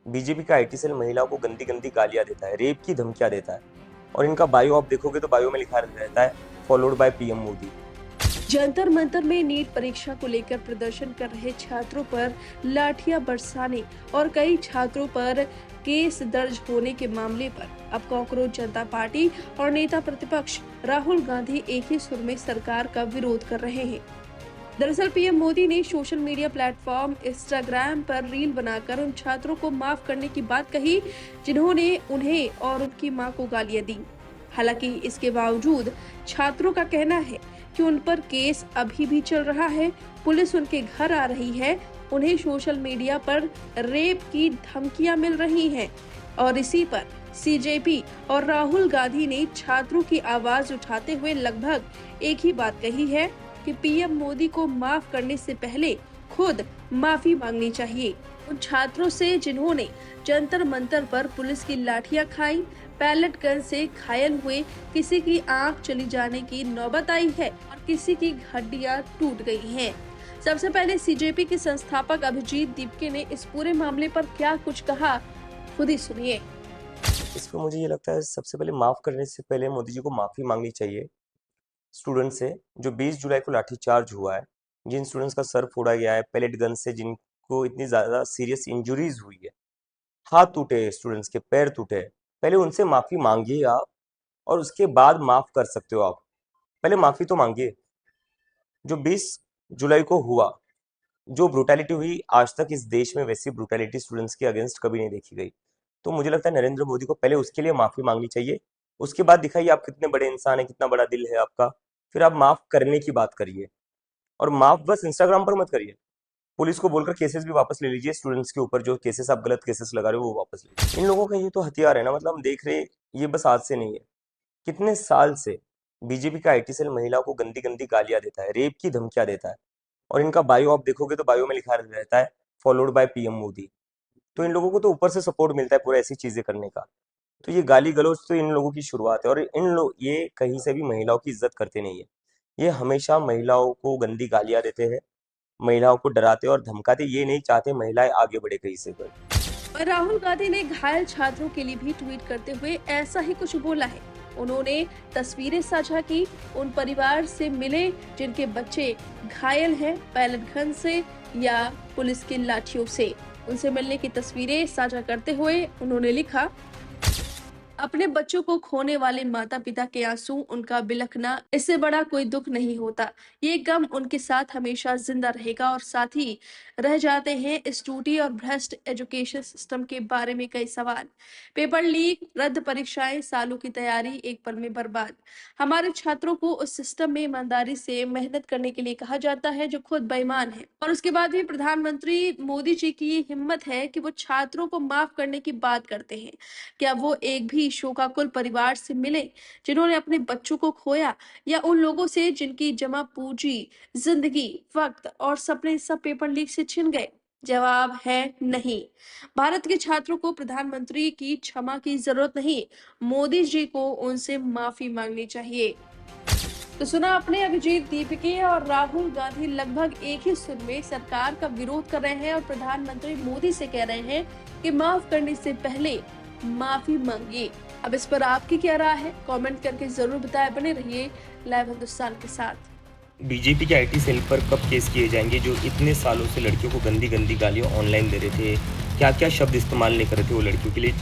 BJP का IT cell महिलाओं को गंदी गंदी गालियां देता है, रेप की धमकियां देता है और इनका बायो आप देखोगे तो बायो में लिखा रहता है followed by PM Modi. Jantar Mantar में नीट परीक्षा को लेकर प्रदर्शन कर रहे छात्रों पर लाठियां बरसाने और कई छात्रों पर केस दर्ज होने के मामले पर अब कॉकरोच जनता पार्टी और नेता प्रतिपक्ष राहुल गांधी एक ही सुर में सरकार का विरोध कर रहे हैं। दरअसल पीएम मोदी ने सोशल मीडिया प्लेटफॉर्म इंस्टाग्राम पर रील बनाकर उन छात्रों को माफ करने की बात कही जिन्होंने उन्हें और उनकी मां को गालियां दी। हालांकि इसके बावजूद छात्रों का कहना है कि उन पर केस अभी भी चल रहा है, पुलिस उनके घर आ रही है, उन्हें सोशल मीडिया पर रेप की धमकियां मिल रही हैं और इसी पर सीजेपी और राहुल गांधी ने छात्रों की आवाज उठाते हुए लगभग एक ही बात कही है कि पीएम मोदी को माफ करने से पहले खुद माफी मांगनी चाहिए। उन छात्रों से जिन्होंने जंतर मंतर पर पुलिस की लाठियां खाई, पैलेट गन से घायल हुए, किसी की आंख चली जाने की नौबत आई है और किसी की हड्डियां टूट गई हैं। सबसे पहले सीजेपी के संस्थापक अभिजीत दीपके ने इस पूरे मामले पर क्या कुछ कहा, खुद ही सुनिए। इस पर मुझे ये लगता है सबसे पहले माफ करने से पहले मोदी जी को माफी मांगनी चाहिए स्टूडेंट से जो 20 जुलाई को लाठीचार्ज हुआ है, जिन स्टूडेंट्स का सर फोड़ा गया है पैलेट गन से, जिनको इतनी ज्यादा सीरियस इंजुरीज हुई है, हाथ टूटे, स्टूडेंट्स के पैर टूटे, पहले उनसे माफी मांगिए आप और उसके बाद माफ कर सकते हो आप। पहले माफी तो मांगिए। जो 20 जुलाई को हुआ, जो ब्रुटैलिटी हुई, आज तक इस देश में वैसी ब्रुटैलिटी स्टूडेंट्स के अगेंस्ट कभी नहीं देखी गई। तो मुझे लगता है नरेंद्र मोदी को पहले उसके लिए माफी मांगनी चाहिए, उसके बाद दिखाइए आप कितने बड़े इंसान हैं, कितना बड़ा दिल है आपका, फिर आप माफ करने की बात करिए। और माफ बस इंस्टाग्राम पर मत करिए, पुलिस को बोलकर केसेस भी वापस ले लीजिए, स्टूडेंट्स के ऊपर जो केसेस आप गलत केसेस लगा रहे हो वो वापस ले लीजिए। इन लोगों का ये तो हथियार है ना, मतलब हम देख रहे, ये बस आज से नहीं है, कितने साल से बीजेपी का आईटी सेल महिलाओं को गंदी गंदी गालियां देता है, रेप की धमकियां देता है और इनका बायो आप देखोगे तो बायो में लिखा रहता है फॉलोड बाय पीएम मोदी। तो इन लोगों को तो ऊपर से सपोर्ट मिलता है पूरा ऐसी चीजें करने का। तो ये गाली गलौज तो इन लोगों की शुरुआत है और इन लोग ये कहीं से भी महिलाओं की इज्जत करते नहीं है। ये हमेशा महिलाओं को गंदी गालियां देते हैं, महिलाओं को डराते और धमकाते, ये नहीं चाहते महिलाएं आगे बढ़े कहीं से कोई। और राहुल गांधी ने घायल छात्रों के लिए भी ट्वीट करते हुए ऐसा ही कुछ बोला है। उन्होंने तस्वीरें साझा की, उन परिवार से मिले जिनके बच्चे घायल हैं पैलेट गन से या पुलिस की लाठियों से। उनसे मिलने की तस्वीरें साझा करते हुए उन्होंने लिखा, अपने बच्चों को खोने वाले माता पिता के आंसू, उनका बिलखना, इससे बड़ा कोई दुख नहीं होता। ये गम उनके साथ हमेशा जिंदा रहेगा और साथ ही रह जाते हैं इस टूटी और भ्रष्ट एजुकेशन सिस्टम के बारे में कई सवाल। पेपर लीक, रद्द परीक्षाएं, सालों की तैयारी एक पल में बर्बाद। हमारे छात्रों को उस सिस्टम में ईमानदारी से मेहनत करने के लिए कहा जाता है जो खुद बेईमान है। और उसके बाद भी प्रधानमंत्री मोदी जी की ये हिम्मत है कि वो छात्रों को माफ करने की बात करते हैं। क्या वो एक भी शोकाकुल परिवार से मिले जिन्होंने अपने बच्चों को खोया, या उन लोगों से जिनकी जमा पूंजी, जिंदगी, वक्त और सपने सब पेपर लीक से छिन गए? जवाब है नहीं। भारत के छात्रों को प्रधानमंत्री की क्षमा की जरूरत नहीं, मोदी जी को उनसे माफी मांगनी चाहिए। तो सुना आपने, अभिजीत दीपके और राहुल गांधी लगभग एक ही सुर में सरकार का विरोध कर रहे हैं और प्रधानमंत्री मोदी से कह रहे हैं कि माफ करने से पहले माफी मांगिए। अब इस पर आपकी क्या राय है, कमेंट करके जरूर बताएं। बने रहिए लाइव हिंदुस्तान के साथ। बीजेपी के आईटी सेल पर कब केस किए जाएंगे जो इतने सालों से लड़कियों को गंदी गंदी गालियां ऑनलाइन दे रहे थे, क्या क्या शब्द इस्तेमाल नहीं कर रहे थे वो लड़कियों के लिए,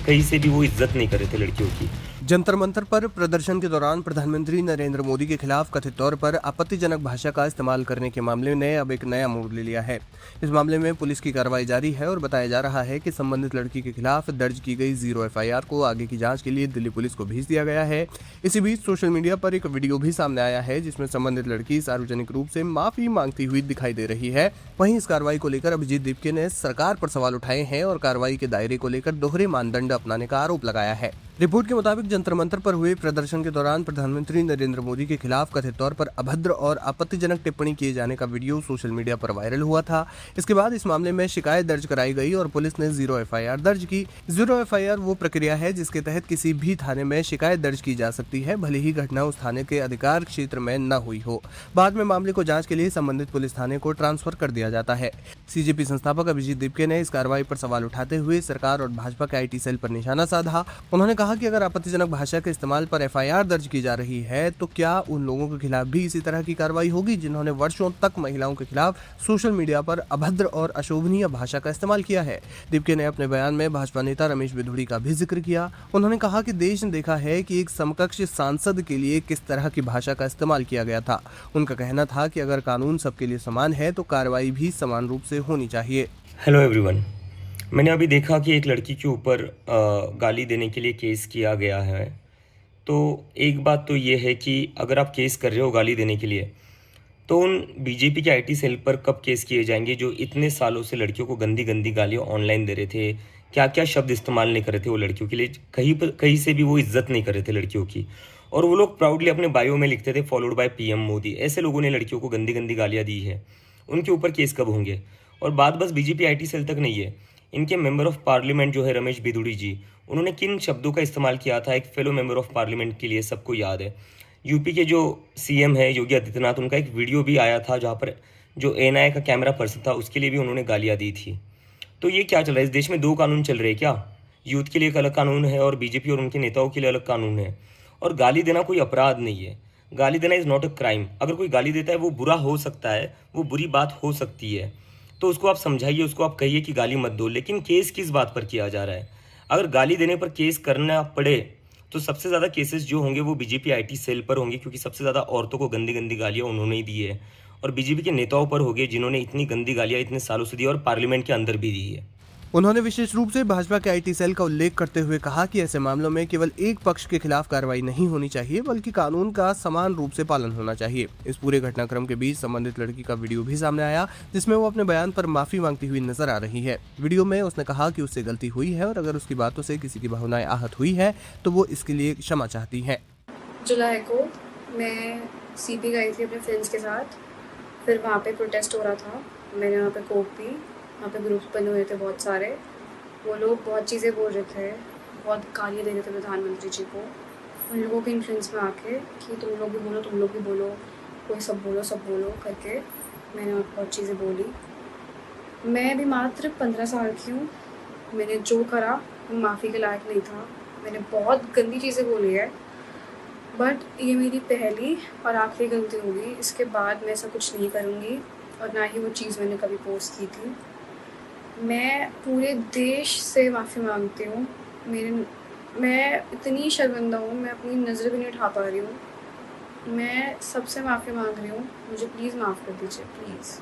कहीं से भी वो इज्जत नहीं कर रहे थे लड़कियों की। जंतर मंतर पर प्रदर्शन के दौरान प्रधानमंत्री नरेंद्र मोदी के खिलाफ कथित तौर पर आपत्तिजनक भाषा का इस्तेमाल करने के मामले ने अब एक नया मोड़ ले लिया है। इस मामले में पुलिस की कार्रवाई जारी है और बताया जा रहा है कि संबंधित लड़की के खिलाफ दर्ज की गई 0 एफआईआर को आगे की जांच के लिए दिल्ली पुलिस को भेज दिया गया है। इसी बीच सोशल मीडिया पर एक वीडियो भी सामने आया है जिसमें संबंधित लड़की सार्वजनिक रूप से माफी मांगती हुई दिखाई दे रही है। वहीं इस कार्रवाई को लेकर अभिजीत दीपके ने सरकार पर सवाल उठाए हैं और कार्रवाई के दायरे को लेकर दोहरे मानदंड अपनाने का आरोप लगाया है। रिपोर्ट के मुताबिक जंतर मंतर पर हुए प्रदर्शन के दौरान प्रधानमंत्री नरेंद्र मोदी के खिलाफ कथित तौर पर अभद्र और आपत्तिजनक टिप्पणी किए जाने का वीडियो सोशल मीडिया पर वायरल हुआ था। इसके बाद इस मामले में शिकायत दर्ज कराई गई और पुलिस ने 0 एफआईआर दर्ज की। 0 एफआईआर वो प्रक्रिया है जिसके तहत किसी भी थाने में शिकायत दर्ज की जा सकती है, भले ही घटना उस थाने के अधिकार क्षेत्र में न हुई हो। बाद में मामले को जांच के लिए संबंधित पुलिस थाने को ट्रांसफर कर दिया जाता है। सीजेपी संस्थापक अभिजीत दीपके ने इस कार्रवाई पर सवाल उठाते हुए सरकार और भाजपा के आईटी सेल पर निशाना साधा। उन्होंने कहा कि अगर आपत्तिजनक भाषा के इस्तेमाल पर एफआईआर दर्ज की जा रही है तो क्या उन लोगों के खिलाफ भी इसी तरह की कार्रवाई होगी जिन्होंने वर्षों तक महिलाओं के खिलाफ सोशल मीडिया पर अभद्र और अशोभनीय भाषा का इस्तेमाल किया है। दीपके ने अपने बयान में भाजपा नेता रमेश बिधूड़ी का भी जिक्र किया। उन्होंने कहा कि देश ने देखा है कि एक समकक्ष सांसद के लिए किस तरह की भाषा का इस्तेमाल किया गया था। उनका कहना था कि अगर कानून सबके लिए समान है तो कार्रवाई भी समान रूप से होनी चाहिए। हेलो एवरीवन, मैंने अभी देखा कि एक लड़की के ऊपर गाली देने के लिए केस किया गया है। तो एक बात तो ये है कि अगर आप केस कर रहे हो गाली देने के लिए, तो उन बीजेपी के आईटी सेल पर कब केस किए जाएंगे जो इतने सालों से लड़कियों को गंदी गंदी गालियाँ ऑनलाइन दे रहे थे। क्या क्या शब्द इस्तेमाल नहीं कर रहे थे वो लड़कियों के लिए, कहीं से भी वो इज्जत नहीं कर रहे थे लड़कियों की। और वो लोग प्राउडली अपने बायो में लिखते थे फॉलोड बाय पीएम मोदी। ऐसे लोगों ने लड़कियों को गंदी गंदी गालियाँ दी है, उनके ऊपर केस कब होंगे। और बात बस बीजेपी आईटी सेल तक नहीं है, इनके मेंबर ऑफ पार्लियामेंट जो है रमेश बिधूड़ी जी, उन्होंने किन शब्दों का इस्तेमाल किया था एक फेलो मेंबर ऑफ पार्लियामेंट के लिए सबको याद है। यूपी के जो सीएम है योगी आदित्यनाथ, उनका एक वीडियो भी आया था जहाँ पर जो एनआईए का कैमरा पर्सन था उसके लिए भी उन्होंने गालियाँ दी थी। तो ये क्या चल रहा है, इस देश में 2 कानून चल रहे हैं क्या? यूथ के लिए एक अलग कानून है और बीजेपी और उनके नेताओं के लिए अलग कानून है। और गाली देना कोई अपराध नहीं है, गाली देना इज़ नॉट अ क्राइम। अगर कोई गाली देता है वो बुरा हो सकता है, वो बुरी बात हो सकती है, तो उसको आप समझाइए, उसको आप कहिए कि गाली मत दो। लेकिन केस किस बात पर किया जा रहा है? अगर गाली देने पर केस करना पड़े तो सबसे ज़्यादा केसेस जो होंगे वो बीजेपी आईटी सेल पर होंगे, क्योंकि सबसे ज़्यादा औरतों को गंदी गंदी गालियाँ उन्होंने ही दी है। और बीजेपी के नेताओं पर होंगे जिन्होंने इतनी गंदी गालियाँ इतने सालों से दी और पार्लियामेंट के अंदर भी दी है। उन्होंने विशेष रूप से भाजपा के आईटी सेल का उल्लेख करते हुए कहा कि ऐसे मामलों में केवल एक पक्ष के खिलाफ कार्रवाई नहीं होनी चाहिए बल्कि कानून का समान रूप से पालन होना चाहिए। इस पूरे घटनाक्रम के बीच संबंधित लड़की का वीडियो भी सामने आया जिसमें वो अपने बयान पर माफी मांगती हुई नजर आ रही है। वीडियो में उसने कहा कि उससे गलती हुई है और अगर उसकी बातों से किसी की भावनाएं आहत हुई है तो वो इसके लिए क्षमा चाहती है। जुलाई को मैं सीपी गई थी अपने फ्रेंड्स के साथ, फिर वहाँ पे प्रोटेस्ट हो रहा था। मैंने वहाँ पे कोक पी, वहाँ पे ग्रुप्स बने हुए थे बहुत सारे। वो लोग बहुत चीज़ें बोल रहे थे, बहुत गालियाँ दे रहे थे प्रधानमंत्री जी को। उन लोगों के इन्फ्लुएंस में आके कि तुम लोग भी बोलो, तुम लोग भी बोलो, कोई सब बोलो करके मैंने वहाँ बहुत चीज़ें बोली। मैं भी मात्र 15 साल की हूँ। मैंने जो करा वो माफ़ी के लायक नहीं था। मैंने बहुत गंदी चीज़ें बोली है, बट ये मेरी पहली और आखिरी गलती होगी। इसके बाद मैं ऐसा कुछ नहीं करूँगी और ना ही वो चीज़ मैंने कभी पोस्ट की थी। मैं पूरे देश से माफ़ी मांगती हूँ। मैं इतनी शर्मिंदा हूँ, मैं अपनी नज़र भी नहीं उठा पा रही हूँ। मैं सबसे माफ़ी मांग रही हूँ, मुझे प्लीज़ माफ़ कर दीजिए, प्लीज़।